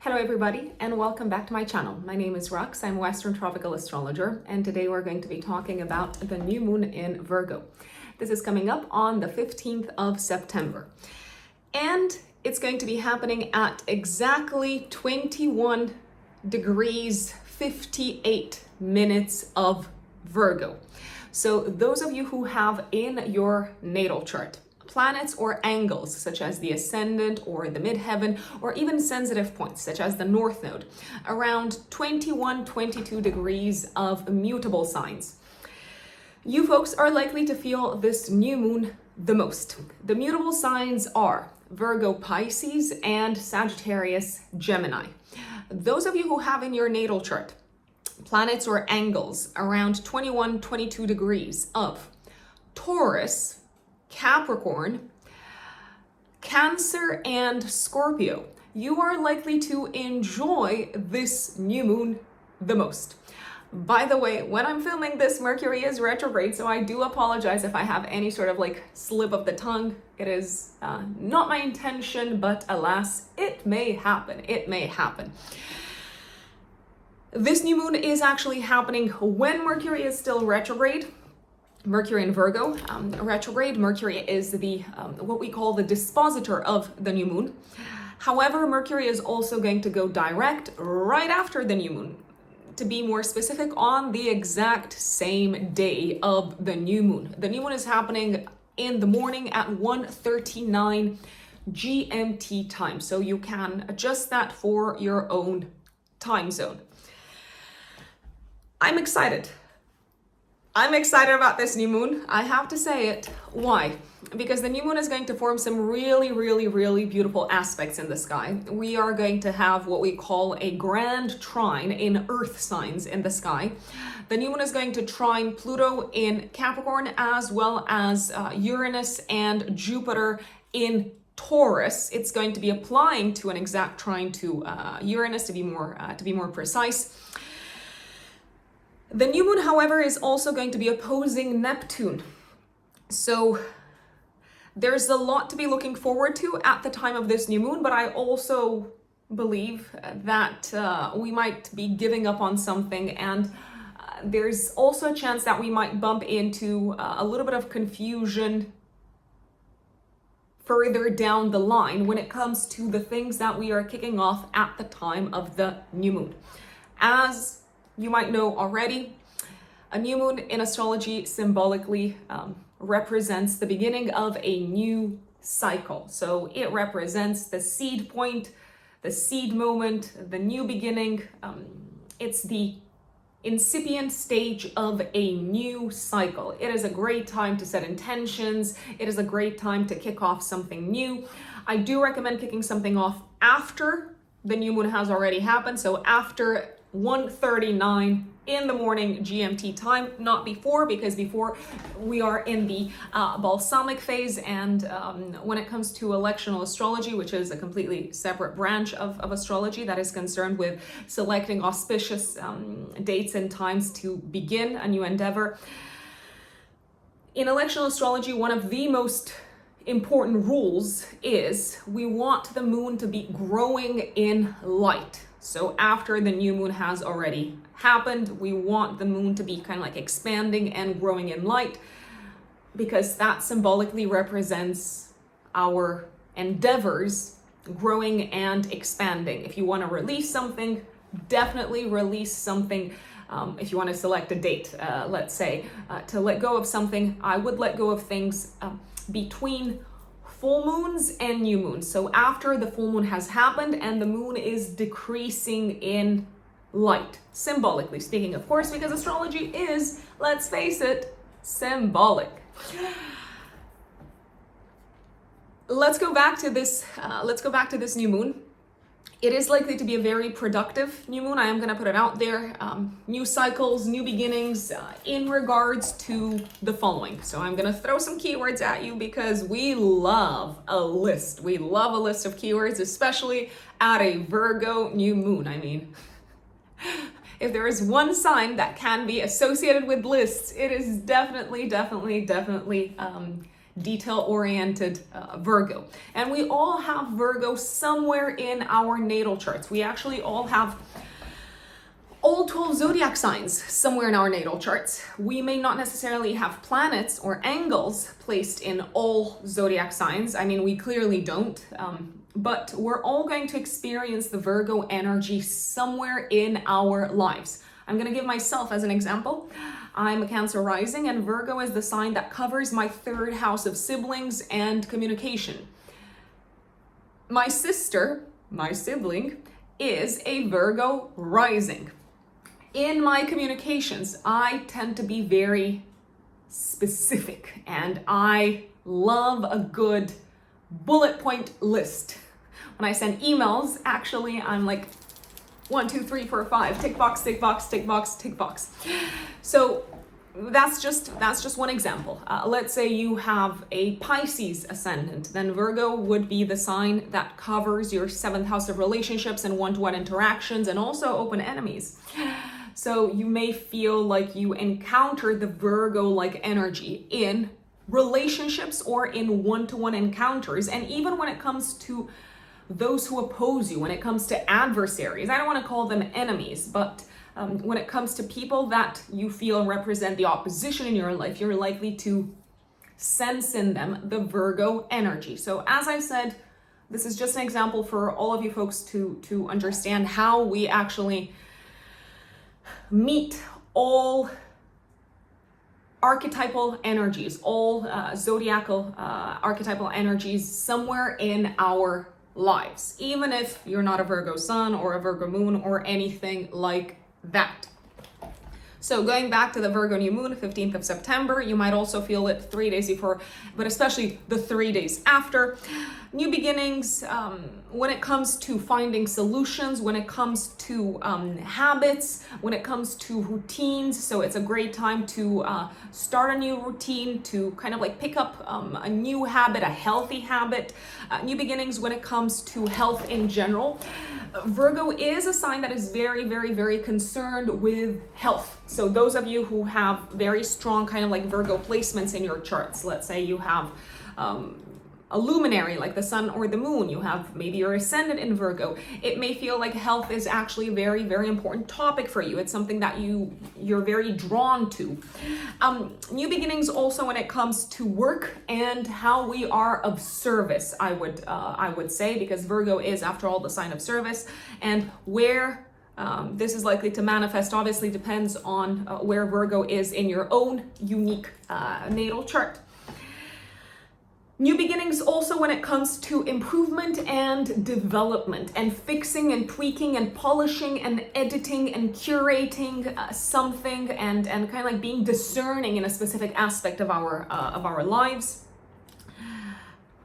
Hello everybody and welcome back to my channel. My name is Rux, I'm a Western Tropical Astrologer, and today we're going to be talking about the new moon in Virgo. This is coming up on the 15th of September. And it's going to be happening at exactly 21 degrees 58 minutes of Virgo. So those of you who have in your natal chart planets or angles such as the ascendant or the midheaven, or even sensitive points such as the north node, around 21-22 degrees of mutable signs, you folks are likely to feel this new moon the most. The mutable signs are Virgo Pisces and Sagittarius Gemini. Those of you who have in your natal chart planets or angles around 21-22 degrees of Taurus, Capricorn, Cancer, and Scorpio, you are likely to enjoy this new moon the most. By the way, when I'm filming this, Mercury is retrograde, so I do apologize if I have any sort of slip of the tongue. It is not my intention, but alas, it may happen. It may happen. This new moon is actually happening when Mercury is still retrograde. Mercury in Virgo, retrograde. Mercury is the what we call the dispositor of the new moon. However, Mercury is also going to go direct right after the new moon. To be more specific, on the exact same day of the new moon. The new moon is happening in the morning at 1:39 GMT time. So you can adjust that for your own time zone. I'm excited. I'm excited about this new moon. I have to say it. Why? Because the new moon is going to form some really beautiful aspects in the sky. We are going to have what we call a grand trine in earth signs in the sky. The new moon is going to trine Pluto in Capricorn, as well as Uranus and Jupiter in Taurus. It's going to be applying to an exact trine to Uranus, to be more precise. The new moon, however, is also going to be opposing Neptune. So there's a lot to be looking forward to at the time of this new moon, but I also believe that we might be giving up on something, and there's also a chance that we might bump into a little bit of confusion further down the line when it comes to the things that we are kicking off at the time of the new moon. As you might know already, a new moon in astrology symbolically represents the beginning of a new cycle. So it represents the seed point, the seed moment, the new beginning. It's the incipient stage of a new cycle. It is a great time to set intentions. It is a great time to kick off something new. I do recommend kicking something off after the new moon has already happened. So after 1:39 in the morning GMT time, not before, because before we are in the balsamic phase. And when it comes to electional astrology, which is a completely separate branch of astrology that is concerned with selecting auspicious dates and times to begin a new endeavor. In electional astrology, one of the most important rules is we want the moon to be growing in light. So after the new moon has already happened, we want the moon to be kind of expanding and growing in light, because that symbolically represents our endeavors growing and expanding. If you want to release something, definitely release something. If you want to select a date, let's say, to let go of something, I would let go of things between full moons and new moons. So after the full moon has happened and the moon is decreasing in light, symbolically speaking, of course, because astrology is, let's face it, symbolic. Let's go back to this new moon. It is likely to be a very productive new moon. I am going to put it out there. New cycles, new beginnings in regards to the following. So I'm going to throw some keywords at you because we love a list. We love a list of keywords, especially at a Virgo new moon. I mean, if there is one sign that can be associated with lists, it is definitely detail-oriented Virgo. And we all have Virgo somewhere in our natal charts. We actually all have all 12 zodiac signs somewhere in our natal charts. We may not necessarily have planets or angles placed in all zodiac signs. I mean, we clearly don't, but we're all going to experience the Virgo energy somewhere in our lives. I'm going to give myself as an example. I'm a Cancer rising, and Virgo is the sign that covers my third house of siblings and communication. My sister, my sibling, is a Virgo rising. In my communications, I tend to be very specific, and I love a good bullet point list. When I send emails, actually, I'm like 1, 2, 3, 4, 5, tick box, tick box, tick box, tick box. So that's just one example. Let's say you have a Pisces ascendant, then Virgo would be the sign that covers your 7th house of relationships and one-to-one interactions, and also open enemies. So you may feel like you encounter the Virgo-like energy in relationships or in one-to-one encounters. And even when it comes to those who oppose you, when it comes to adversaries, I don't want to call them enemies, but when it comes to people that you feel represent the opposition in your life, you're likely to sense in them the Virgo energy. So as I said, this is just an example for all of you folks to understand how we actually meet all archetypal energies, all zodiacal archetypal energies somewhere in our lives, even if you're not a Virgo sun or a Virgo moon or anything like that. So going back to the Virgo new moon, 15th of September, you might also feel it 3 days before, but especially the 3 days after. New beginnings, when it comes to finding solutions, when it comes to habits, when it comes to routines. So it's a great time to start a new routine, to kind of like pick up a new habit, a healthy habit. New beginnings when it comes to health in general. Virgo is a sign that is very, very, very concerned with health. So those of you who have very strong kind of like Virgo placements in your charts, let's say you have a luminary like the sun or the moon, you have maybe your ascendant in Virgo, it may feel like health is actually a very, very important topic for you. It's something that you're very drawn to. New beginnings also when it comes to work and how we are of service, I would say, because Virgo is, after all, the sign of service, and where this is likely to manifest obviously depends on where Virgo is in your own unique natal chart. New beginnings also when it comes to improvement and development and fixing and tweaking and polishing and editing and curating something and kind of like being discerning in a specific aspect of our lives.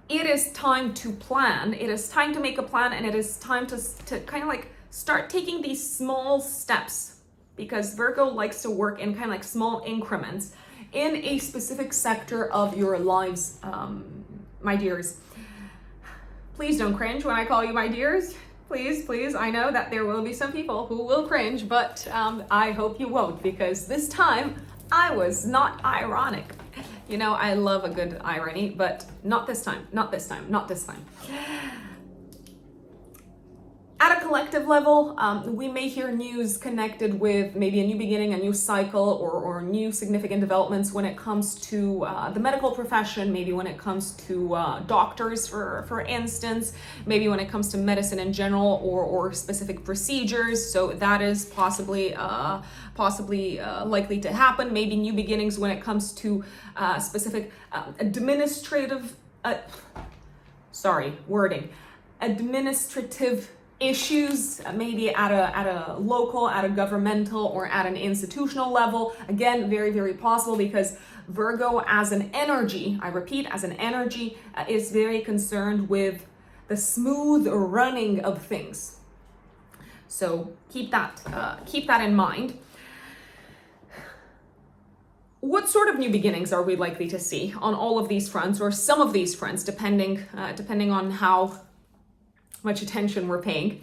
It is time to plan. It is time to make a plan, and it is time to kind of like start taking these small steps, because Virgo likes to work in kind of like small increments in a specific sector of your lives. My dears, please don't cringe when I call you my dears. Please, please. I know that there will be some people who will cringe, but I hope you won't, because this time I was not ironic. You know, I love a good irony, but not this time, not this time, not this time. At a collective level, we may hear news connected with maybe a new beginning, a new cycle, or new significant developments when it comes to the medical profession, maybe when it comes to doctors, for instance, maybe when it comes to medicine in general, or specific procedures. So that is possibly likely to happen. Maybe new beginnings when it comes to specific administrative issues, maybe at a local, at a governmental, or at an institutional level. Again, very, very possible, because Virgo as an energy, I repeat, as an energy, is very concerned with the smooth running of things. So keep that in mind. What sort of new beginnings are we likely to see on all of these fronts, or some of these fronts, depending on how much attention we're paying?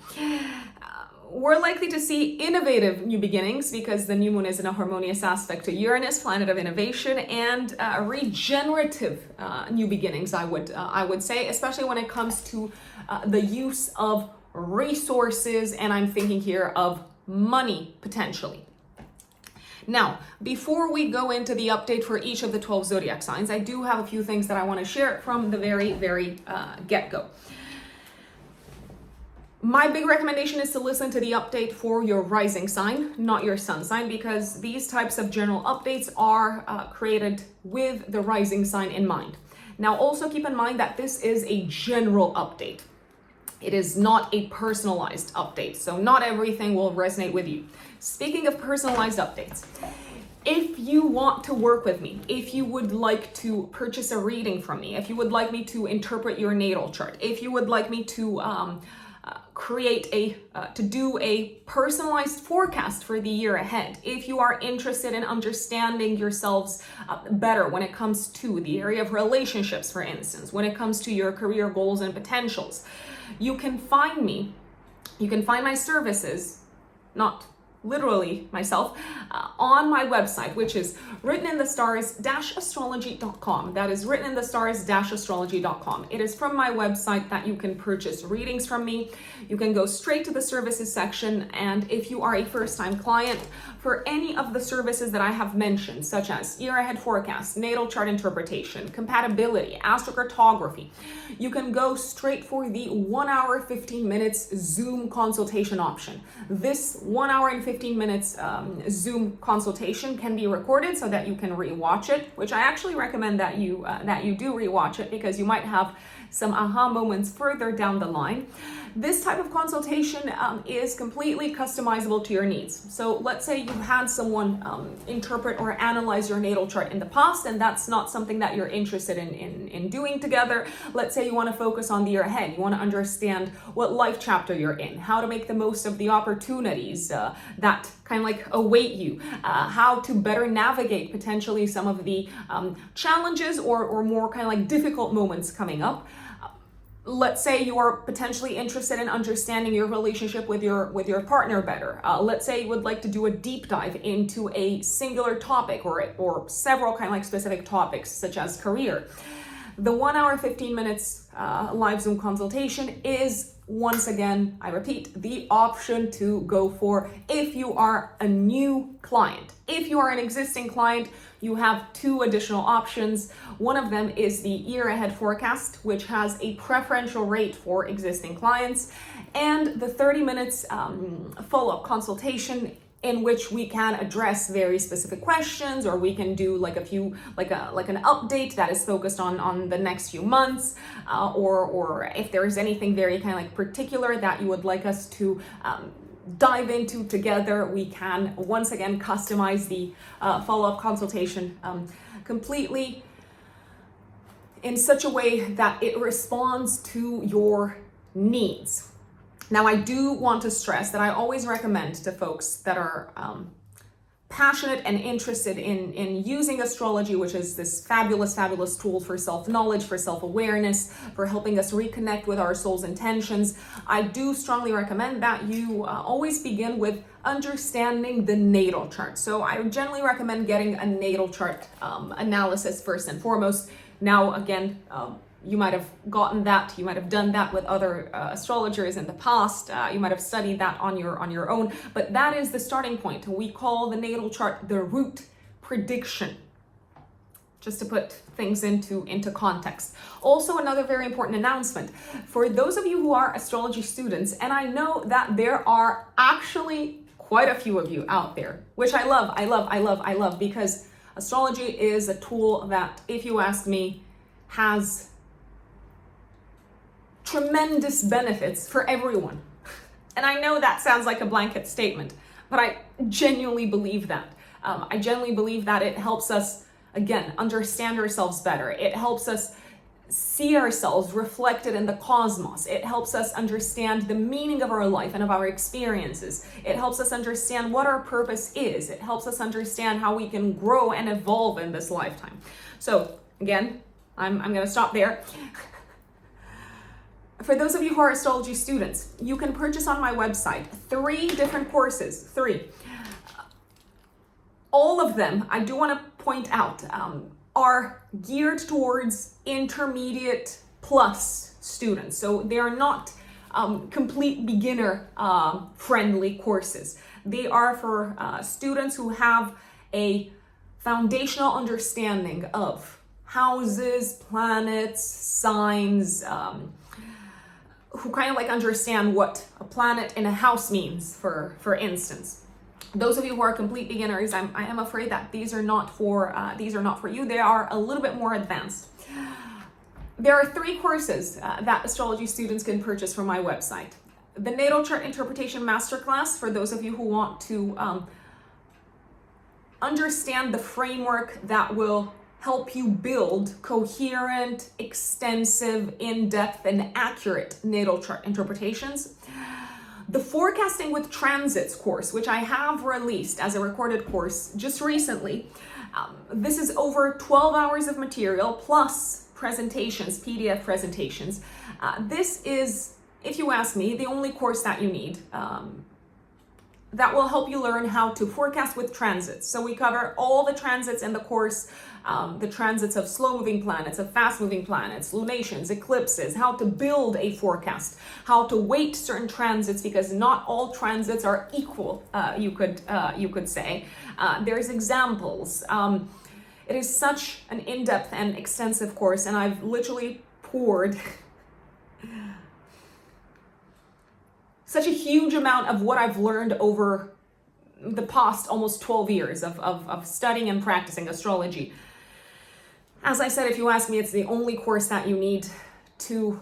we're likely to see innovative new beginnings because the new moon is in a harmonious aspect to Uranus, planet of innovation, and regenerative new beginnings, I would say, especially when it comes to the use of resources, and I'm thinking here of money potentially. Now, before we go into the update for each of the 12 zodiac signs, I do have a few things that I want to share from the very get-go. My big recommendation is to listen to the update for your rising sign, not your sun sign, because these types of general updates are created with the rising sign in mind. Now, also keep in mind that this is a general update. It is not a personalized update, so not everything will resonate with you. Speaking of personalized updates, if you want to work with me, if you would like to purchase a reading from me, if you would like me to interpret your natal chart, if you would like me to do a personalized forecast for the year ahead, if you are interested in understanding yourselves better when it comes to the area of relationships, for instance, when it comes to your career goals and potentials, you can find me, you can find my services, not literally myself, on my website, which is writteninthestars-astrology.com. That is writteninthestars-astrology.com. It is from my website that you can purchase readings from me. You can go straight to the services section, and if you are a first-time client, for any of the services that I have mentioned, such as year ahead forecast, natal chart interpretation, compatibility, astrocartography, you can go straight for the 1 hour 15 minutes Zoom consultation option. This 1 hour and 15 minutes Zoom consultation can be recorded so that you can rewatch it, which I actually recommend that you do rewatch it, because you might have some aha moments further down the line. This type of consultation is completely customizable to your needs. So let's say you've had someone interpret or analyze your natal chart in the past, and that's not something that you're interested in doing together. Let's say you want to focus on the year ahead. You want to understand what life chapter you're in, how to make the most of the opportunities that kind of like await you, how to better navigate potentially some of the challenges or more kind of like difficult moments coming up. Let's say you are potentially interested in understanding your relationship with your partner better. Let's say you would like to do a deep dive into a singular topic or several kind of like specific topics, such as career. The 1 hour 15 minutes live Zoom consultation is, once again, I repeat, the option to go for if you are a new client. If you are an existing client, you have two additional options. One of them is the year ahead forecast, which has a preferential rate for existing clients, and the 30 minutes follow-up consultation, in which we can address very specific questions, or we can do like an update that is focused on the next few months, or if there's anything very kind of like particular that you would like us to dive into together, we can once again customize the follow-up consultation completely in such a way that it responds to your needs. Now, I do want to stress that I always recommend to folks that are passionate and interested in using astrology, which is this fabulous tool for self-knowledge, for self-awareness, for helping us reconnect with our soul's intentions. I do strongly recommend that you always begin with understanding the natal chart. So I generally recommend getting a natal chart analysis first and foremost. Now, again, you might have gotten that, you might have done that with other astrologers in the past, you might have studied that on your own, but that is the starting point. We call the natal chart the root prediction, just to put things into context. Also, another very important announcement. For those of you who are astrology students, and I know that there are actually quite a few of you out there, which I love, because astrology is a tool that, if you ask me, has tremendous benefits for everyone. And I know that sounds like a blanket statement, but I genuinely believe that. I genuinely believe that it helps us, again, understand ourselves better. It helps us see ourselves reflected in the cosmos. It helps us understand the meaning of our life and of our experiences. It helps us understand what our purpose is. It helps us understand how we can grow and evolve in this lifetime. So again, I'm going to stop there. For those of you who are astrology students, you can purchase on my website 3 different courses, 3. All of them, I do want to point out, are geared towards intermediate plus students. So they are not complete beginner friendly courses. They are for students who have a foundational understanding of houses, planets, signs, who kind of like understand what a planet in a house means, for instance. Those of you who are complete beginners, I am afraid that these are not for you. They are a little bit more advanced. There are 3 courses that astrology students can purchase from my website. The Natal Chart Interpretation Masterclass, for those of you who want to understand the framework that will help you build coherent, extensive, in-depth, and accurate natal chart interpretations. The Forecasting with Transits course, which I have released as a recorded course just recently. This is over 12 hours of material plus presentations, PDF presentations. This is, if you ask me, the only course that you need that will help you learn how to forecast with transits. So we cover all the transits in the course, the transits of slow-moving planets, of fast-moving planets, lunations, eclipses, how to build a forecast, how to weight certain transits, because not all transits are equal, you could say. There's examples. It is such an in-depth and extensive course, and I've literally poured such a huge amount of what I've learned over the past almost 12 years of studying and practicing astrology. As I said, if you ask me, it's the only course that you need to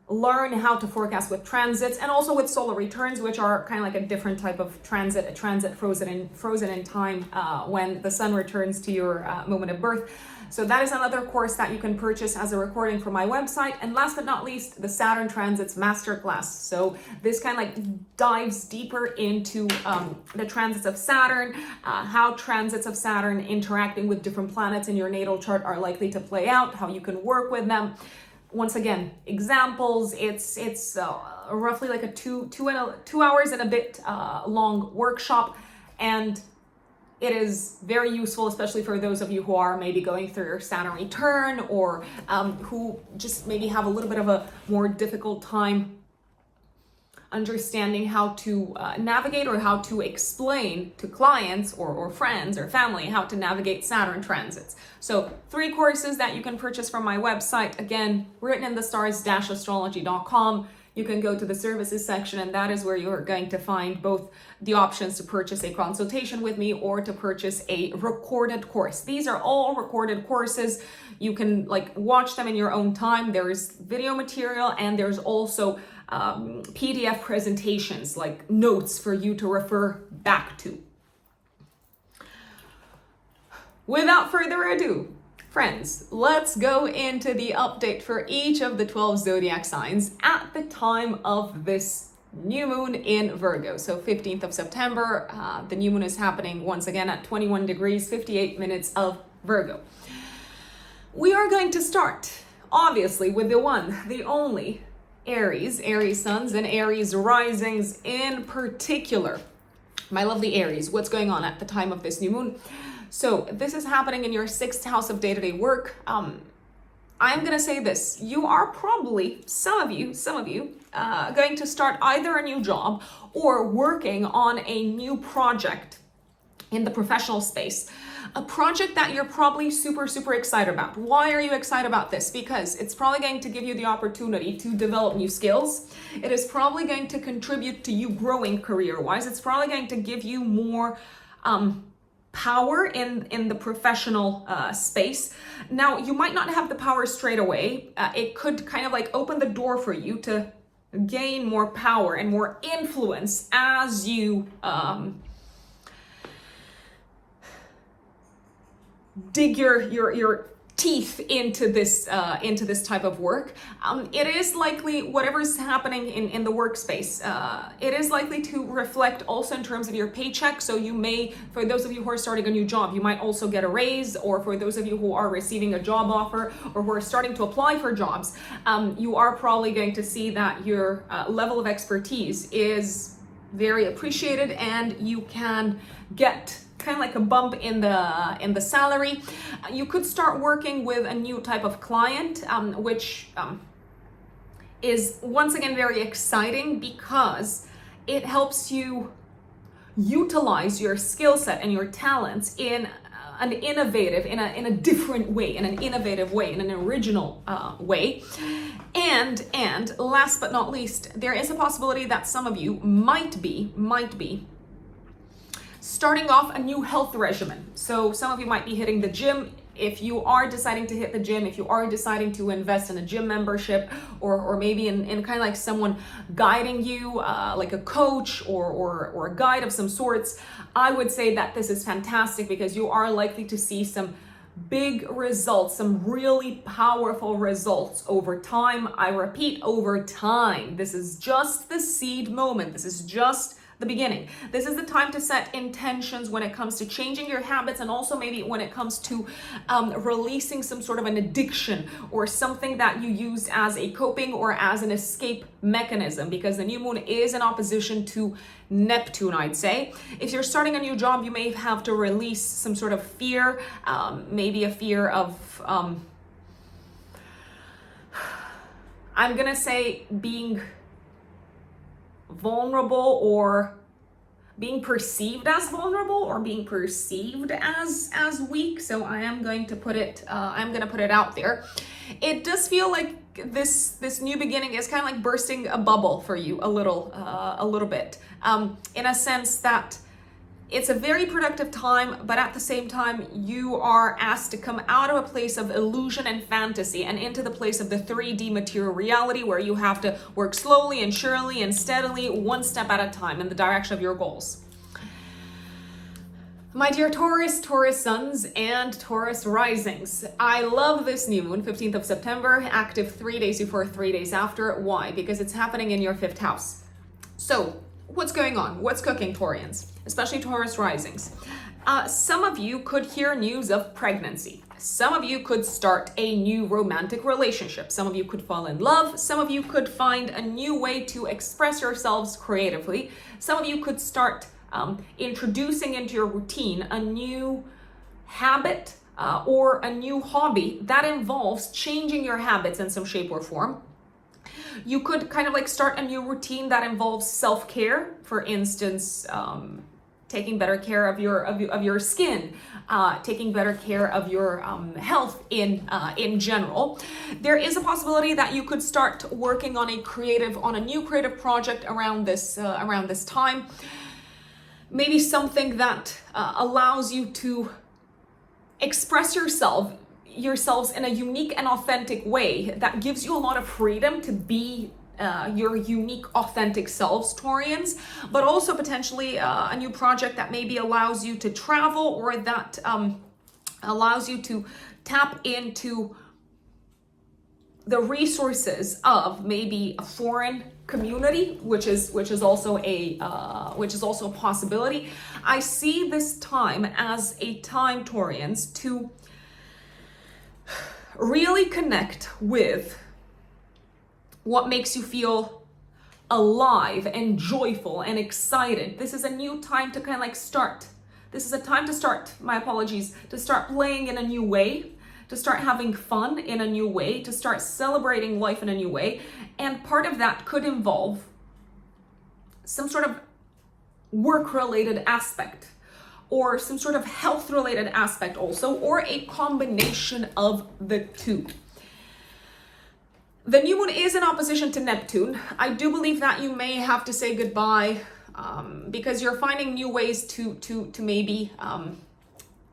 learn how to forecast with transits and also with solar returns, which are kind of like a different type of transit, a transit frozen in time when the sun returns to your moment of birth. So that is another course that you can purchase as a recording from my website. And last but not least, the Saturn Transits Masterclass. So this kind of like dives deeper into the transits of Saturn, how transits of Saturn interacting with different planets in your natal chart are likely to play out, how you can work with them. Once again, examples, it's roughly like a two hours and a bit long workshop, and it is very useful, especially for those of you who are maybe going through your Saturn return or who just maybe have a little bit of a more difficult time understanding how to navigate or how to explain to clients or friends or family how to navigate Saturn transits. So 3 courses that you can purchase from my website. Again, written in the stars-astrology.com. You can go to the services section, and that is where you are going to find both the options to purchase a consultation with me or to purchase a recorded course. These are all recorded courses. You can like watch them in your own time. There's video material, and there's also PDF presentations, like notes for you to refer back to. Without further ado, friends, let's go into the update for each of the 12 zodiac signs at the time of this new moon in Virgo. So 15th of September, the new moon is happening once again at 21 degrees, 58 minutes of Virgo. We are going to start, obviously, with the one, the only, Aries suns and Aries risings in particular. My lovely Aries, what's going on at the time of this new moon? So this is happening in your 6th house of day-to-day work. I'm gonna say this: you are probably, some of you, going to start either a new job or working on a new project in the professional space. A project that you're probably super excited about. Why are you excited about this? Because it's probably going to give you the opportunity to develop new skills. It is probably going to contribute to you growing career-wise. It's probably going to give you more power in the professional space. Now, you might not have the power straight away. It could kind of like open the door for you to gain more power and more influence as you dig your teeth into this type of work. It is likely, whatever's happening in the workspace, it is likely to reflect also in terms of your paycheck. So you may, for those of you who are starting a new job, you might also get a raise, or for those of you who are receiving a job offer or who are starting to apply for jobs, you are probably going to see that your level of expertise is very appreciated, and you can get kind of like a bump in the salary. You could start working with a new type of client, which is once again very exciting because it helps you utilize your skill set and your talents in an innovative, in a different way, in an innovative way, in an original way. And last but not least, there is a possibility that some of you might be starting off a new health regimen. So some of you might be hitting the gym. If you are deciding to hit the gym, if you are deciding to invest in a gym membership, or maybe in kind of like someone guiding you, like a coach or a guide of some sorts, I would say that this is fantastic because you are likely to see some big results, some really powerful results over time. I repeat, over time. This is just the seed moment. This is just the beginning. This is the time to set intentions when it comes to changing your habits, and also maybe when it comes to releasing some sort of an addiction or something that you use as a coping or as an escape mechanism, because the new moon is in opposition to Neptune, I'd say. If you're starting a new job, you may have to release some sort of fear, maybe a fear of, I'm gonna say, being vulnerable, or being perceived as vulnerable, or being perceived as weak. So I am going to put it out there. It does feel like this new beginning is kind of like bursting a bubble for you a little bit, in a sense that it's a very productive time, but at the same time, you are asked to come out of a place of illusion and fantasy and into the place of the 3D material reality, where you have to work slowly and surely and steadily, one step at a time, in the direction of your goals. My dear Taurus, Taurus suns, and Taurus risings, I love this new moon, 15th of September, active 3 days before, 3 days after. Why? Because it's happening in your 5th house. So what's going on? What's cooking, Taurians, especially Taurus risings? Some of you could hear news of pregnancy. Some of you could start a new romantic relationship. Some of you could fall in love. Some of you could find a new way to express yourselves creatively. Some of you could start introducing into your routine a new habit or a new hobby that involves changing your habits in some shape or form. You could kind of like start a new routine that involves self-care. For instance, taking better care of your skin, taking better care of your health in general. There is a possibility that you could start working on a new creative project around this time. Maybe something that allows you to express yourselves in a unique and authentic way that gives you a lot of freedom to be your unique, authentic selves, Taurians, but also potentially a new project that maybe allows you to travel, or that allows you to tap into the resources of maybe a foreign community, which is also a possibility. I see this time as a time, Taurians, to really connect with what makes you feel alive and joyful and excited. This is a new time to kind of like start. This is a time to start, my apologies, to start playing in a new way, to start having fun in a new way, to start celebrating life in a new way. And part of that could involve some sort of work-related aspect, or some sort of health-related aspect also, or a combination of the two. The new moon is in opposition to Neptune. I do believe that you may have to say goodbye because you're finding new ways to maybe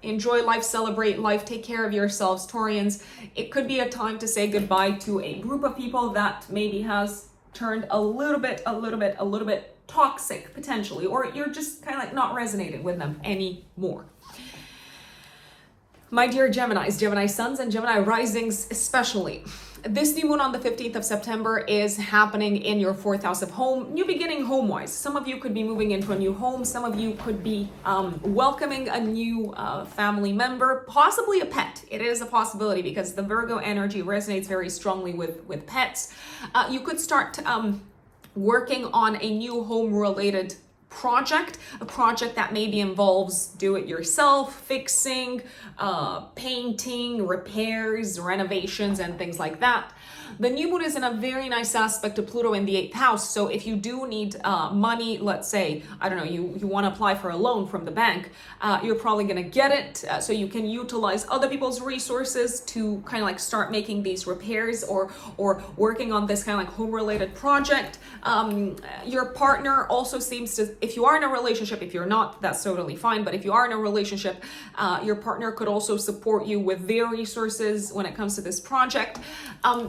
enjoy life, celebrate life, take care of yourselves, Taurians. It could be a time to say goodbye to a group of people that maybe has turned a little bit toxic potentially, or you're just kind of like not resonating with them anymore. My dear Geminis, Gemini suns and Gemini risings especially. This new moon on the 15th of September is happening in your fourth house of home, new beginning home-wise. Some of you could be moving into a new home. Some of you could be welcoming a new family member, possibly a pet. It is a possibility because the Virgo energy resonates very strongly with pets. You could start working on a new home-related project, a project that maybe involves do-it-yourself, fixing, painting, repairs, renovations, and things like that. The new moon is in a very nice aspect to Pluto in the 8th house. So if you do need money, let's say, I don't know, you want to apply for a loan from the bank, you're probably going to get it. So you can utilize other people's resources to kind of like start making these repairs or working on this kind of like home related project. Your partner also seems to, if you are in a relationship, if you're not, that's totally fine. But if you are in a relationship, your partner could also support you with their resources when it comes to this project.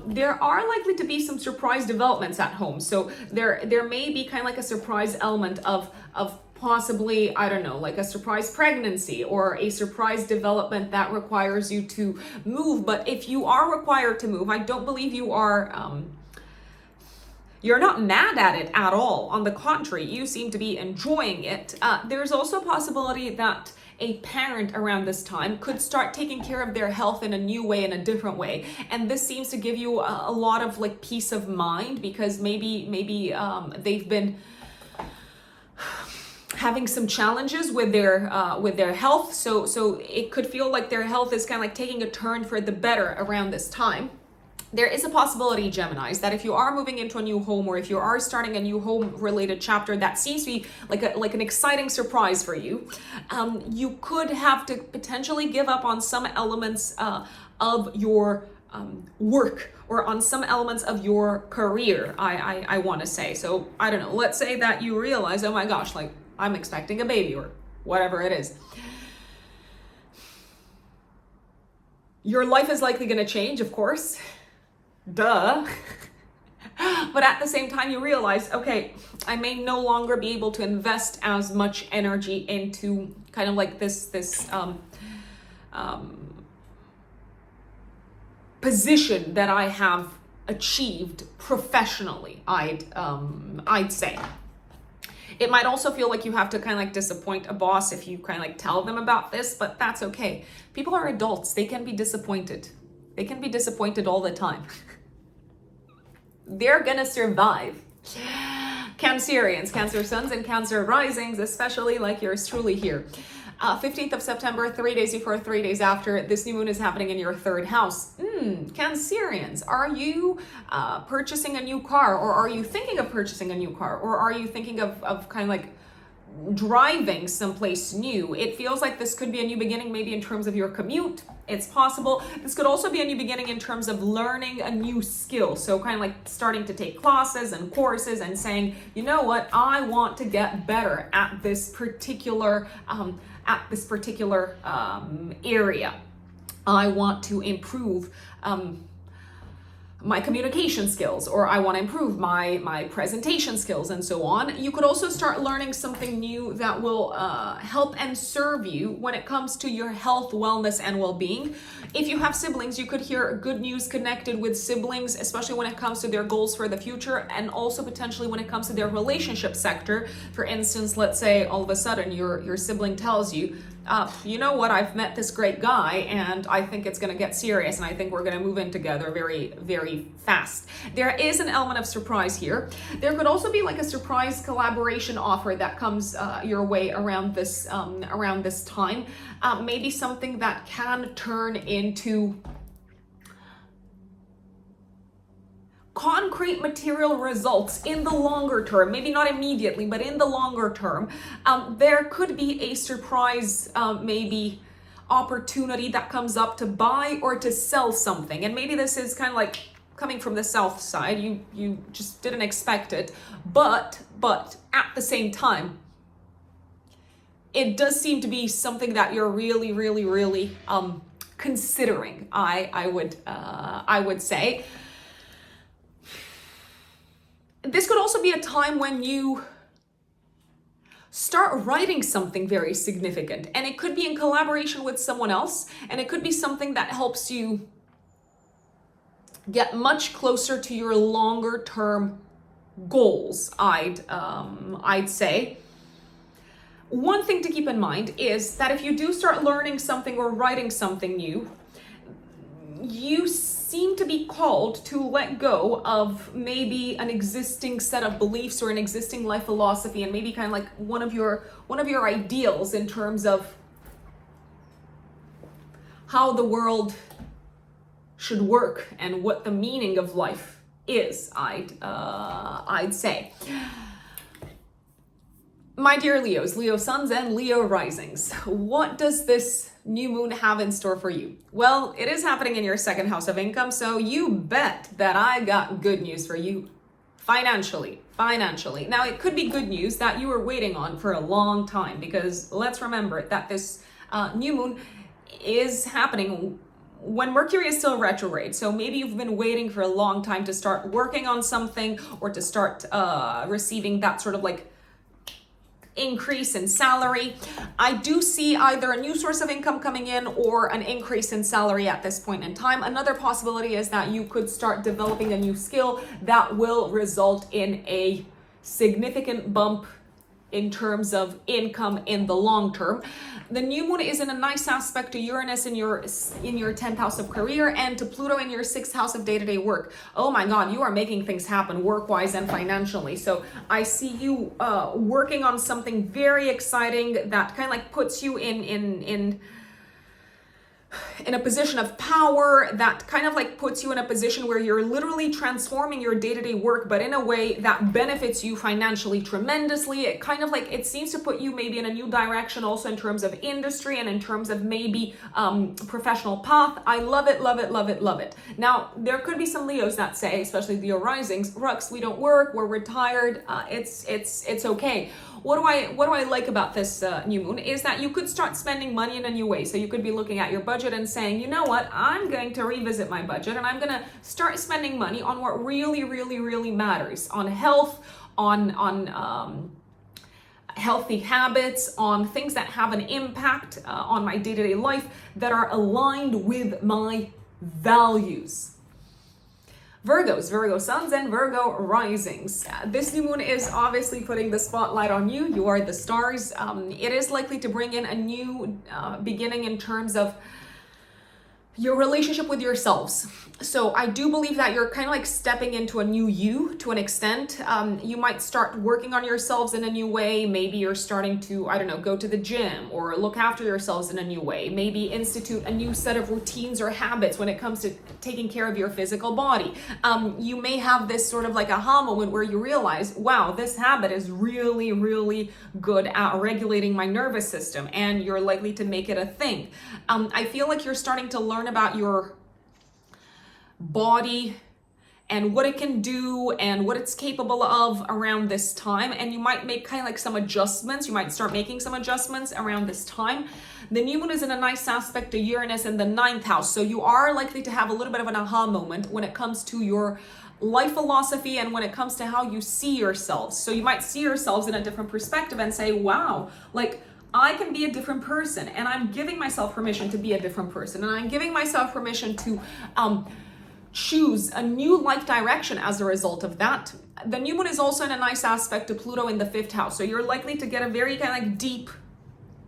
There are likely to be some surprise developments at home. So there may be kind of like a surprise element of possibly, I don't know, like a surprise pregnancy or a surprise development that requires you to move. But if you are required to move, I don't believe you are, you're not mad at it at all. On the contrary, you seem to be enjoying it. There's also a possibility that a parent around this time could start taking care of their health in a new way, in a different way. And this seems to give you a lot of like peace of mind because maybe they've been having some challenges with their health. So it could feel like their health is kind of like taking a turn for the better around this time. There is a possibility, Geminis, that if you are moving into a new home or if you are starting a new home related chapter that seems to be like an exciting surprise for you, you could have to potentially give up on some elements of your work or on some elements of your career, I want to say. So I don't know, let's say that you realize, oh my gosh, like I'm expecting a baby or whatever it is. Your life is likely going to change, of course. Duh. But at the same time, you realize, okay, I may no longer be able to invest as much energy into kind of like this position that I have achieved professionally, I'd say. It might also feel like you have to kind of like disappoint a boss if you kind of like tell them about this, but that's okay. People are adults. They can be disappointed. They can be disappointed all the time. They're gonna survive. Cancerians, Cancer suns and Cancer risings, especially like yours truly here. 15th of September, 3 days before, 3 days after, this new moon is happening in your third house. Cancerians, are you purchasing a new car, or are you thinking of purchasing a new car, or are you thinking of kind of like driving someplace new? It feels like this could be a new beginning, maybe in terms of your commute. It's possible. This could also be a new beginning in terms of learning a new skill. So kind of like starting to take classes and courses and saying, you know what, I want to get better at this particular area. I want to improve my communication skills, or I want to improve my presentation skills, and so on. You could also start learning something new that will help and serve you when it comes to your health, wellness, and well-being. If you have siblings, you could hear good news connected with siblings, especially when it comes to their goals for the future, and also potentially when it comes to their relationship sector. For instance, let's say all of a sudden your sibling tells you, you know what, I've met this great guy and I think it's going to get serious and I think we're going to move in together very, very fast. There is an element of surprise here. There could also be like a surprise collaboration offer that comes your way around this time. Maybe something that can turn into concrete material results in the longer term, maybe not immediately, but in the longer term. There could be a surprise, maybe opportunity that comes up to buy or to sell something. And maybe this is kind of like coming from the south side. You just didn't expect it, but at the same time, it does seem to be something that you're really, really, really considering. I would say. This could also be a time when you start writing something very significant. And it could be in collaboration with someone else, and it could be something that helps you get much closer to your longer term goals, I'd say. One thing to keep in mind is that if you do start learning something or writing something new, you seem to be called to let go of maybe an existing set of beliefs or an existing life philosophy, and maybe kind of like one of your ideals in terms of how the world should work and what the meaning of life is, I'd say. My dear Leos, Leo suns and Leo risings, what does this new moon have in store for you? Well, it is happening in your second house of income, so you bet that I got good news for you financially. Now, it could be good news that you were waiting on for a long time, because let's remember that this new moon is happening when Mercury is still retrograde. So maybe you've been waiting for a long time to start working on something, or to start receiving that sort of like increase in salary. I do see either a new source of income coming in or an increase in salary at this point in time. Another possibility is that you could start developing a new skill that will result in a significant bump in terms of income in the long term. The new moon is in a nice aspect to Uranus in your 10th house of career, and to Pluto in your 6th house of day-to-day work. Oh my God, you are making things happen work-wise and financially. So I see you working on something very exciting that kind of like puts you in a position of power, that kind of like puts you in a position where you're literally transforming your day-to-day work, but in a way that benefits you financially tremendously. It kind of like, it seems to put you maybe in a new direction also in terms of industry and in terms of maybe professional path. I love it, love it, love it, love it. Now, there could be some Leos that say, especially Leo risings, Rux, we don't work, we're retired, it's okay. What do I like about this new moon is that you could start spending money in a new way. So you could be looking at your budget and saying, you know what, I'm going to revisit my budget, and I'm going to start spending money on what really, really, really matters, on health, on healthy habits, on things that have an impact on my day-to-day life, that are aligned with my values. Virgos, Virgo suns and Virgo risings. This new moon is obviously putting the spotlight on you. You are the stars. It is likely to bring in a new beginning in terms of your relationship with yourselves. So I do believe that you're kind of like stepping into a new you to an extent. You might start working on yourselves in a new way. Maybe you're starting to, I don't know, go to the gym or look after yourselves in a new way. Maybe institute a new set of routines or habits when it comes to taking care of your physical body. You may have this sort of like aha moment where you realize, wow, this habit is really, really good at regulating my nervous system, and you're likely to make it a thing. I feel like you're starting to learn about your body and what it can do and what it's capable of around this time, and you might make kind of like some adjustments. You might start making some adjustments around this time. The new moon is in a nice aspect to Uranus in the 9th house, so you are likely to have a little bit of an aha moment when it comes to your life philosophy and when it comes to how you see yourselves. So you might see yourselves in a different perspective and say, wow, like, I can be a different person, and I'm giving myself permission to be a different person, and I'm giving myself permission to choose a new life direction as a result of that. The new moon is also in a nice aspect to Pluto in the 5th house, so you're likely to get a very kind of like deep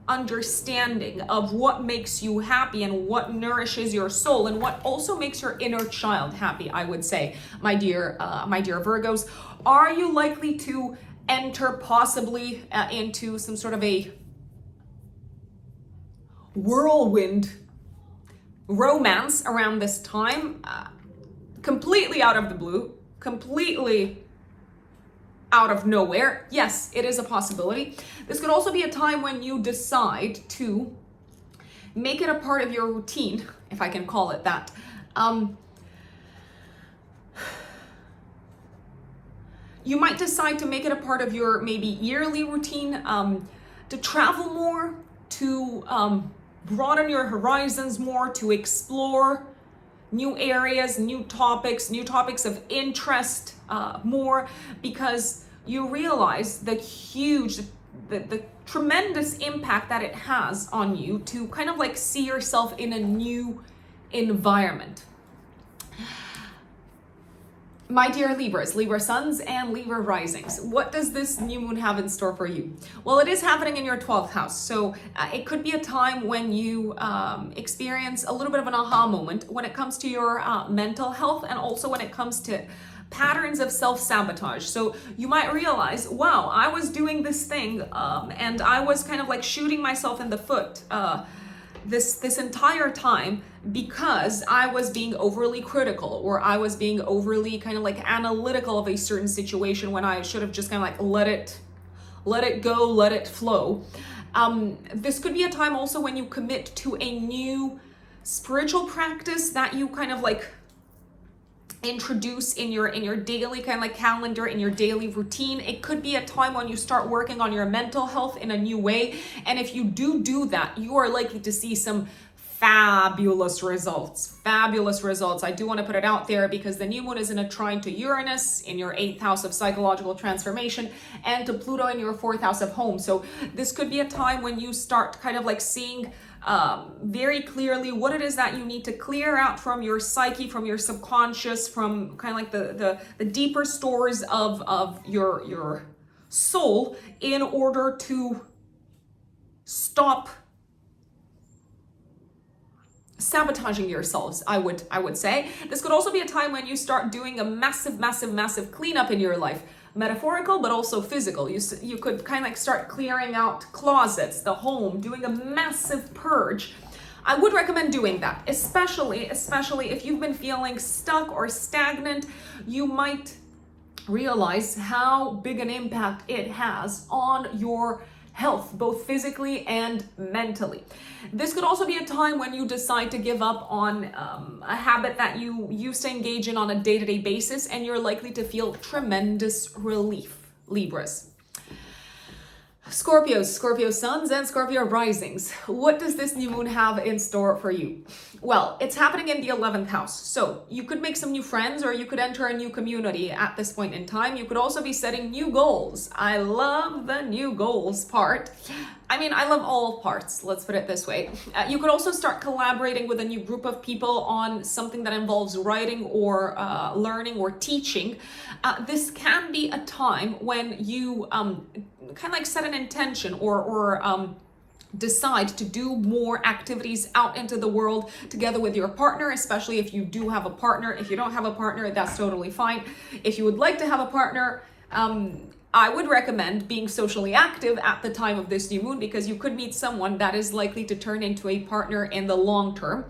understanding of what makes you happy and what nourishes your soul and what also makes your inner child happy, I would say, my dear Virgos. Are you likely to enter possibly into some sort of a whirlwind romance around this time, completely out of the blue, completely out of nowhere? Yes, it is a possibility. This could also be a time when you decide to make it a part of your routine, if I can call it that. You might decide to make it a part of your maybe yearly routine, to travel more, to broaden your horizons more, to explore new areas, new topics of interest more, because you realize the huge the tremendous impact that it has on you to kind of like see yourself in a new environment. My dear Libras, Libra suns and Libra risings, what does this new moon have in store for you? Well, it is happening in your 12th house. So it could be a time when you experience a little bit of an aha moment when it comes to your mental health, and also when it comes to patterns of self-sabotage. So you might realize, wow, I was doing this thing and I was kind of like shooting myself in the foot this entire time because I was being overly critical, or I was being overly kind of like analytical of a certain situation when I should have just kind of like let it go, let it flow. This could be a time also when you commit to a new spiritual practice that you kind of like introduce in your daily kind of like calendar, in your daily routine. It could be a time when you start working on your mental health in a new way. And if you do that, you are likely to see some fabulous results. Fabulous results. I do want to put it out there because the new moon is in a trine to Uranus in your 8th house of psychological transformation, and to Pluto in your 4th house of home. So this could be a time when you start kind of like seeing very clearly what it is that you need to clear out from your psyche, from your subconscious, from kind of like the deeper stores of your soul, in order to stop sabotaging yourselves, I would say. This could also be a time when you start doing a massive cleanup in your life. Metaphorical, but also physical. You could kind of like start clearing out closets, the home, doing a massive purge. I would recommend doing that, especially if you've been feeling stuck or stagnant. You might realize how big an impact it has on your health, both physically and mentally. This could also be a time when you decide to give up on a habit that you used to engage in on a day-to-day basis, and you're likely to feel tremendous relief, Libras. Scorpios, Scorpio suns and Scorpio risings. What does this new moon have in store for you? Well, it's happening in the 11th house. So you could make some new friends, or you could enter a new community at this point in time. You could also be setting new goals. I love the new goals part. I mean, I love all parts, let's put it this way. You could also start collaborating with a new group of people on something that involves writing or learning or teaching. This can be a time when you kind of like set an intention or decide to do more activities out into the world together with your partner, especially if you do have a partner. If you don't have a partner, that's totally fine. If you would like to have a partner, I would recommend being socially active at the time of this new moon, because you could meet someone that is likely to turn into a partner in the long term.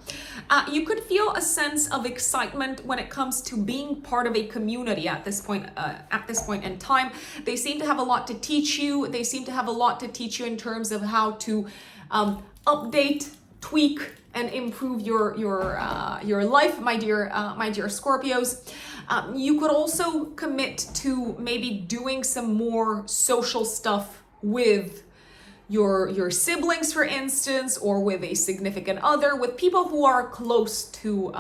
You could feel a sense of excitement when it comes to being part of a community at this point in time. They seem to have a lot to teach you. They seem to have a lot to teach you in terms of how to update, tweak, and improve your life, my dear Scorpios. You could also commit to maybe doing some more social stuff with your siblings, for instance, or with a significant other, with people who are close to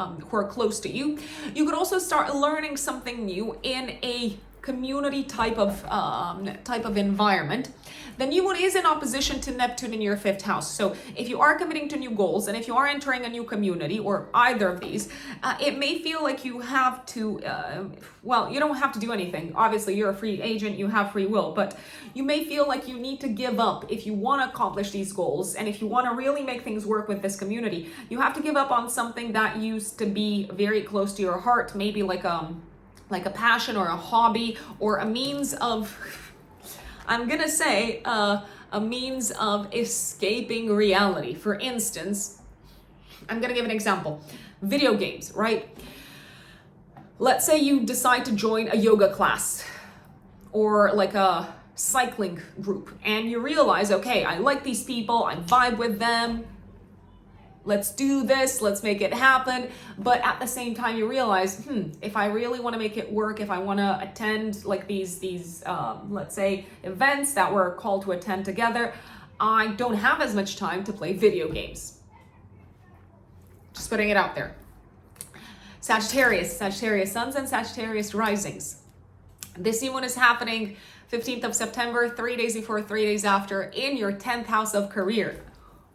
you. You could also start learning something new in a community type of environment. The new moon is in opposition to Neptune in your 5th house. So if you are committing to new goals, and if you are entering a new community, or either of these, it may feel like you have to, you don't have to do anything. Obviously, you're a free agent, you have free will, but you may feel like you need to give up if you want to accomplish these goals. And if you want to really make things work with this community, you have to give up on something that used to be very close to your heart, maybe like a passion or a hobby, or a means of, I'm gonna say, a means of escaping reality. For instance, I'm gonna give an example. Video games, right? Let's say you decide to join a yoga class or like a cycling group, and you realize, okay, I like these people, I vibe with them, let's do this, let's make it happen. But at the same time, you realize, if I really want to make it work, if I want to attend like these let's say events that we're called to attend together, I don't have as much time to play video games. Just putting it out there. Sagittarius suns and Sagittarius risings. This new moon is happening 15th of September, 3 days before, 3 days after, in your 10th house of career.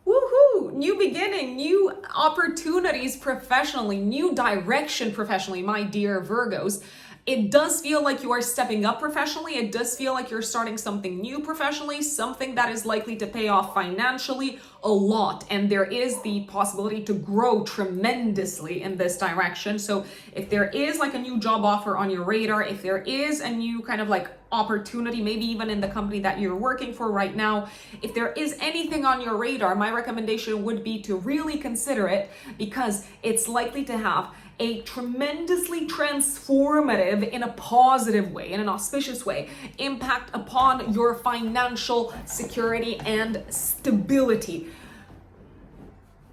Woohoo! New beginning, new opportunities professionally, new direction professionally, my dear Virgos. It does feel like you are stepping up professionally. It does feel like you're starting something new professionally, something that is likely to pay off financially a lot. And there is the possibility to grow tremendously in this direction. So if there is like a new job offer on your radar, if there is a new kind of like opportunity, maybe even in the company that you're working for right now, if there is anything on your radar, my recommendation would be to really consider it, because it's likely to have a tremendously transformative, in a positive way, in an auspicious way, impact upon your financial security and stability.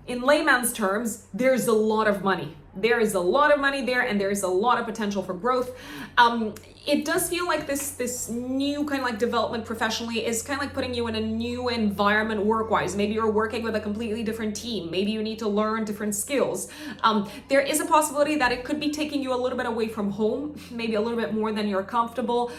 In layman's terms, there's a lot of money. There is a lot of money there, and there is a lot of potential for growth. It does feel like this new kind of like development professionally is kind of like putting you in a new environment work-wise. Maybe you're working with a completely different team. Maybe you need to learn different skills. There is a possibility that it could be taking you a little bit away from home, maybe a little bit more than you're comfortable.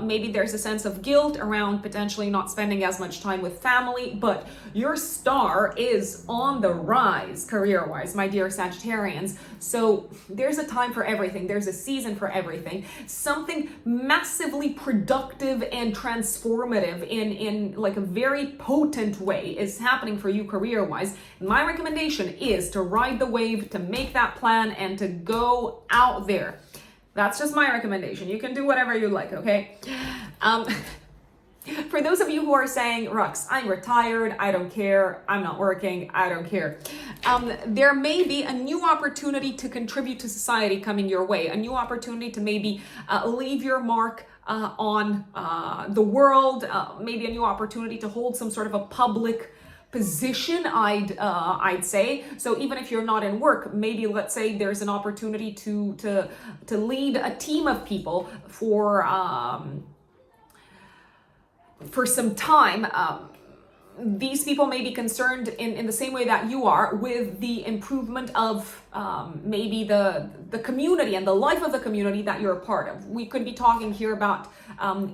Maybe there's a sense of guilt around potentially not spending as much time with family, but your star is on the rise career-wise, my dear Sagittarians. So there's a time for everything. There's a season for everything. Something massively productive and transformative in like a very potent way is happening for you career-wise. My recommendation is to ride the wave, to make that plan, and to go out there. That's just my recommendation. You can do whatever you like, okay? For those of you who are saying, Rux, I'm retired, I don't care, I'm not working, I don't care. There may be a new opportunity to contribute to society coming your way, a new opportunity to maybe leave your mark on the world, maybe a new opportunity to hold some sort of a public position, I'd say. So even if you're not in work, maybe let's say there's an opportunity to lead a team of people for some time. These people may be concerned in the same way that you are with the improvement of maybe the community and the life of the community that you're a part of. We could be talking here about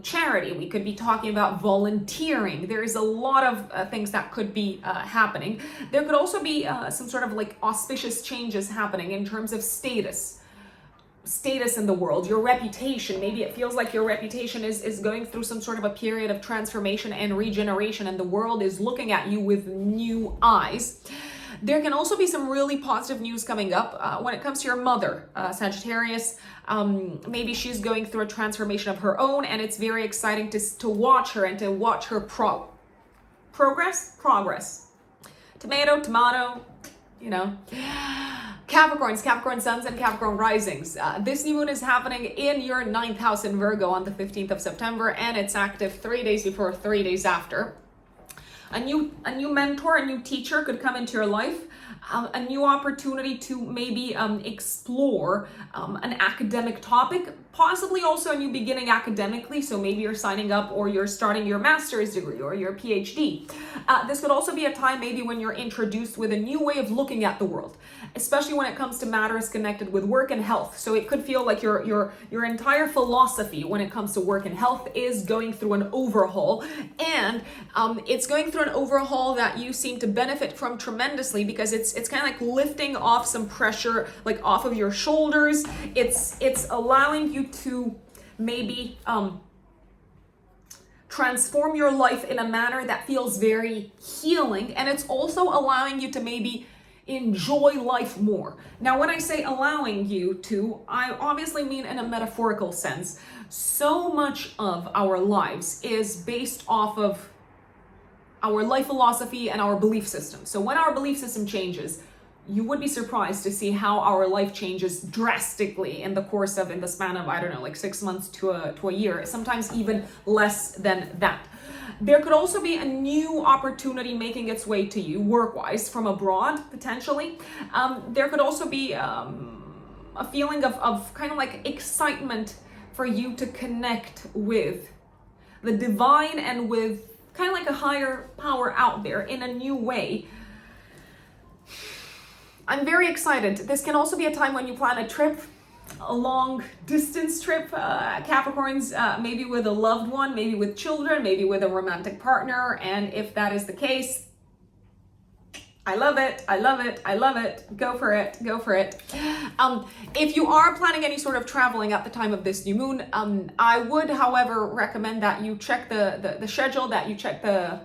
charity. We could be talking about volunteering. There's a lot of things that could be happening. There could also be some sort of like auspicious changes happening in terms of status in the world, your reputation. Maybe it feels like your reputation is going through some sort of a period of transformation and regeneration, and the world is looking at you with new eyes. There can also be some really positive news coming up when it comes to your mother, Sagittarius. Maybe she's going through a transformation of her own, and it's very exciting to watch her and to watch her progress. Tomato, you know. Capricorns, Capricorn suns, and Capricorn risings. This new moon is happening in your 9th house in Virgo on the 15th of September, and it's active 3 days before, 3 days after. A new mentor, a new teacher could come into your life. A new opportunity to maybe explore an academic topic, possibly also a new beginning academically. So maybe you're signing up or you're starting your master's degree or your PhD. This could also be a time maybe when you're introduced with a new way of looking at the world, especially when it comes to matters connected with work and health. So it could feel like your entire philosophy when it comes to work and health is going through an overhaul, and it's going through an overhaul that you seem to benefit from tremendously, because it's kind of like lifting off some pressure like off of your shoulders. It's allowing you to maybe transform your life in a manner that feels very healing, and it's also allowing you to maybe enjoy life more. Now, when I say allowing you to, I obviously mean in a metaphorical sense. So much of our lives is based off of our life philosophy and our belief system. So when our belief system changes, you would be surprised to see how our life changes drastically in the span of, I don't know, like 6 months to a year, sometimes even less than that. There could also be a new opportunity making its way to you work-wise from abroad, potentially. There could also be a feeling of kind of like excitement for you to connect with the divine and with kind of like a higher power out there in a new way. I'm very excited. This can also be a time when you plan a trip, a long distance trip, Capricorns, maybe with a loved one, maybe with children, maybe with a romantic partner. And if that is the case, I love it. I love it. I love it. Go for it. Go for it. If you are planning any sort of traveling at the time of this new moon, I would, however, recommend that you check the schedule, that you check the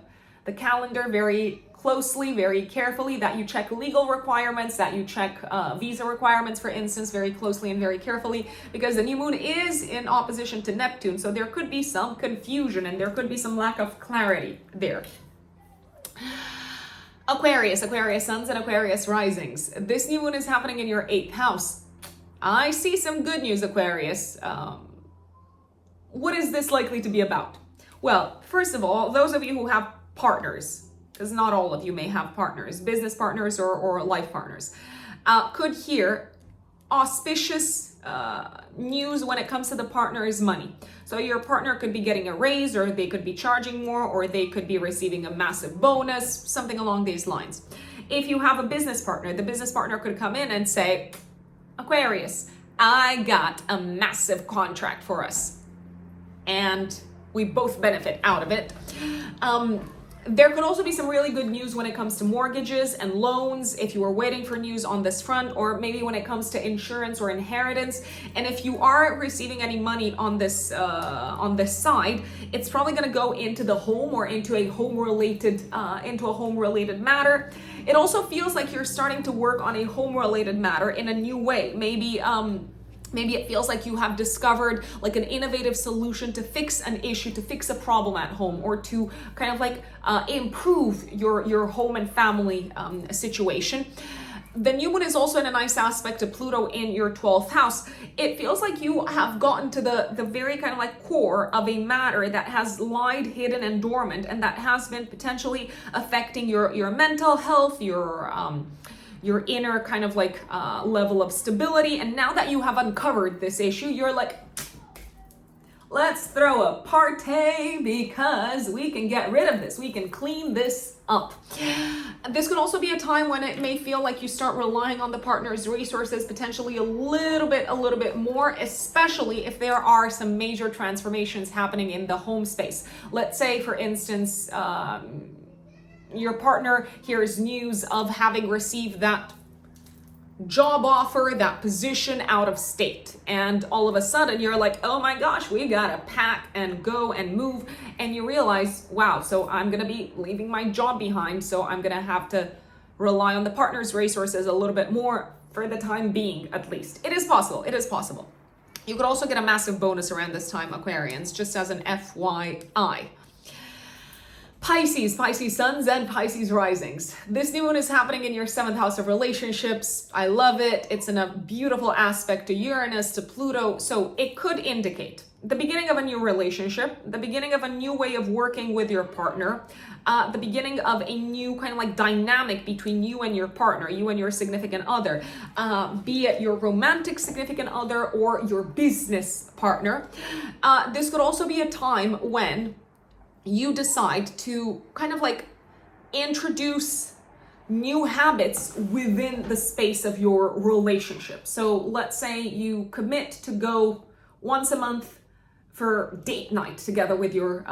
calendar very closely, very carefully, that you check legal requirements, that you check visa requirements, for instance, very closely and very carefully, because the new moon is in opposition to Neptune. So there could be some confusion and there could be some lack of clarity there. Aquarius suns and Aquarius risings. This new moon is happening in your 8th house. I see some good news, Aquarius. What is this likely to be about? Well, first of all, those of you who have partners, because not all of you may have partners, business partners or life partners, could hear auspicious news when it comes to the partner's money. So your partner could be getting a raise, or they could be charging more, or they could be receiving a massive bonus, something along these lines. If you have a business partner, the business partner could come in and say, Aquarius, I got a massive contract for us, and we both benefit out of it. There could also be some really good news when it comes to mortgages and loans, if you are waiting for news on this front, or maybe when it comes to insurance or inheritance. And if you are receiving any money on this side, it's probably going to go into the home or into a home-related matter. It also feels like you're starting to work on a home-related matter in a new way. Maybe it feels like you have discovered like an innovative solution to fix an issue, to fix a problem at home, or to kind of like improve your home and family situation. The new moon is also in a nice aspect to Pluto in your 12th house. It feels like you have gotten to the very kind of like core of a matter that has lied hidden and dormant, and that has been potentially affecting your mental health, your inner kind of like level of stability. And now that you have uncovered this issue, you're like, let's throw a party because we can get rid of this. We can clean this up. This could also be a time when it may feel like you start relying on the partner's resources potentially a little bit more, especially if there are some major transformations happening in the home space. Let's say, for instance, your partner hears news of having received that job offer, that position out of state, and all of a sudden you're like, oh my gosh, we gotta pack and go and move, and you realize, wow, so I'm gonna be leaving my job behind, so I'm gonna have to rely on the partner's resources a little bit more for the time being, at least. It is possible. You could also get a massive bonus around this time, Aquarians, just as an FYI. Pisces suns and Pisces risings. This new moon is happening in your 7th house of relationships. I love it. It's in a beautiful aspect to Uranus, to Pluto. So it could indicate the beginning of a new relationship, the beginning of a new way of working with your partner, the beginning of a new kind of like dynamic between you and your partner, you and your significant other, be it your romantic significant other or your business partner. This could also be a time when you decide to kind of like introduce new habits within the space of your relationship. So let's say you commit to go once a month for date night together with your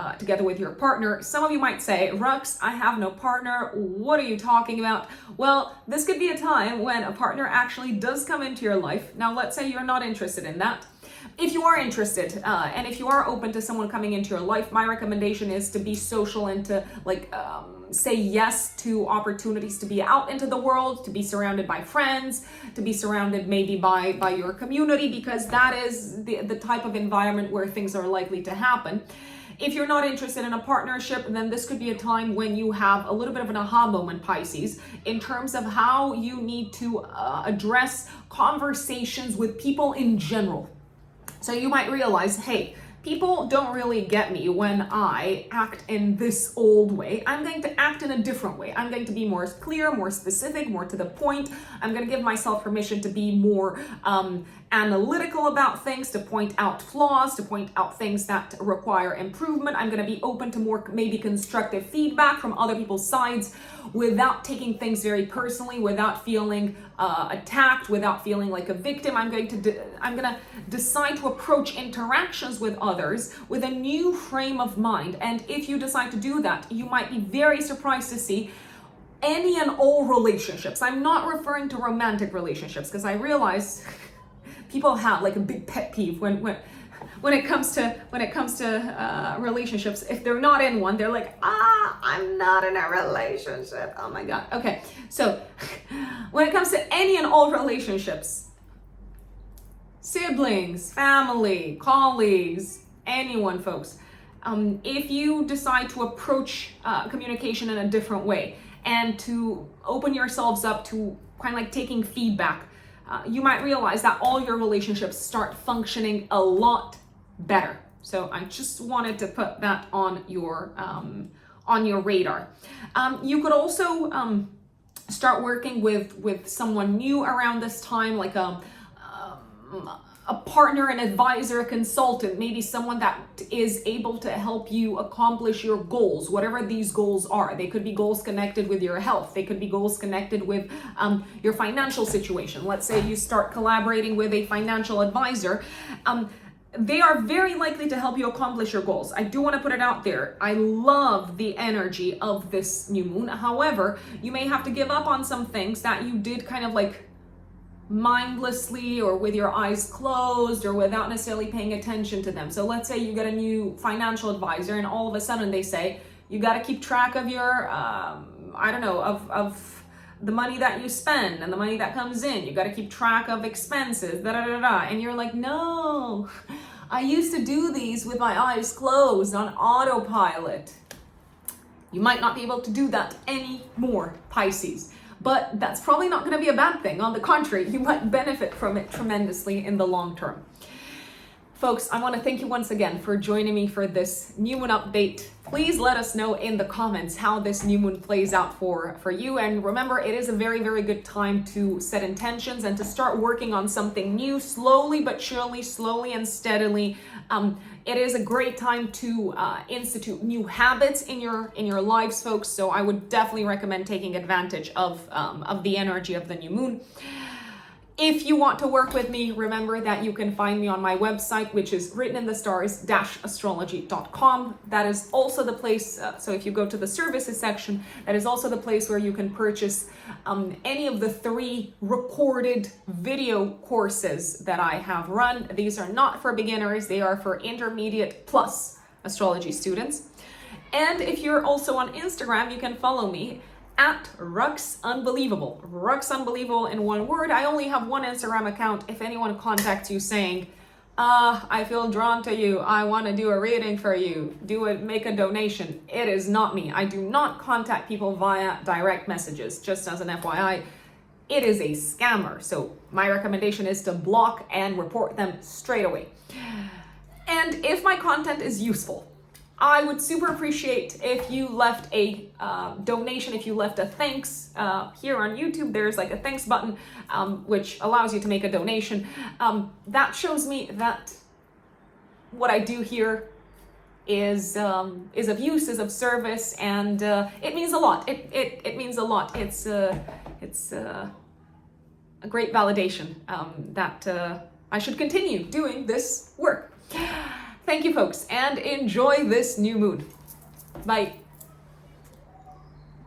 partner. Some of you might say, Rux, I have no partner. What are you talking about? Well, this could be a time when a partner actually does come into your life. Now, let's say you're not interested in that. If you are interested, and if you are open to someone coming into your life, my recommendation is to be social and to say yes to opportunities to be out into the world, to be surrounded by friends, to be surrounded maybe by your community, because that is the type of environment where things are likely to happen. If you're not interested in a partnership, then this could be a time when you have a little bit of an aha moment, Pisces, in terms of how you need to address conversations with people in general. So you might realize, hey, people don't really get me when I act in this old way. I'm going to act in a different way. I'm going to be more clear, more specific, more to the point. I'm going to give myself permission to be more analytical about things, to point out flaws, to point out things that require improvement. I'm going to be open to more maybe constructive feedback from other people's sides without taking things very personally, without feeling attacked, without feeling like a victim. I'm going to decide to approach interactions with others with a new frame of mind. And if you decide to do that, you might be very surprised to see any and all relationships. I'm not referring to romantic relationships, because I realize people have like a big pet peeve when it comes to relationships. If they're not in one, they're like, I'm not in a relationship. Oh my God. Okay, so when it comes to any and all relationships, siblings, family, colleagues, anyone, folks, if you decide to approach communication in a different way and to open yourselves up to kind of like taking feedback, you might realize that all your relationships start functioning a lot better. So I just wanted to put that on your radar. You could also start working with someone new around this time, like a partner, an advisor, a consultant, maybe someone that is able to help you accomplish your goals, whatever these goals are. They could be goals connected with your health. They could be goals connected with your financial situation. Let's say you start collaborating with a financial advisor. They are very likely to help you accomplish your goals. I do want to put it out there. I love the energy of this new moon. However, you may have to give up on some things that you did kind of like mindlessly or with your eyes closed or without necessarily paying attention to them. So let's say you get a new financial advisor and all of a sudden they say, you got to keep track of your, of the money that you spend and the money that comes in. You got to keep track of expenses, And you're like, no, I used to do these with my eyes closed on autopilot. You might not be able to do that anymore, Pisces. But that's probably not going to be a bad thing. On the contrary, you might benefit from it tremendously in the long term. Folks, I want to thank you once again for joining me for this new moon update. Please let us know in the comments how this new moon plays out for you. And remember, it is a very, very good time to set intentions and to start working on something new, slowly but surely, slowly and steadily. It is a great time to institute new habits in your lives, folks. So I would definitely recommend taking advantage of the energy of the new moon. If you want to work with me, remember that you can find me on my website, which is writteninthestars-astrology.com. That is also the place, so if you go to the services section, that is also the place where you can purchase any of the 3 recorded video courses that I have run. These are not for beginners, they are for intermediate plus astrology students. And if you're also on Instagram, you can follow me at Rux Unbelievable. Rux Unbelievable in one word. I only have one Instagram account. If anyone contacts you saying, I feel drawn to you, I want to do a reading for you, make a donation, it is not me. I do not contact people via direct messages, just as an FYI. It is a scammer. So my recommendation is to block and report them straight away. And if my content is useful, I would super appreciate if you left a donation, if you left a thanks here on YouTube. There's like a thanks button, which allows you to make a donation. That shows me that what I do here is of use, is of service, and it means a lot. It means a lot. It's a great validation that I should continue doing this work. Thank you, folks, and enjoy this new moon. Bye.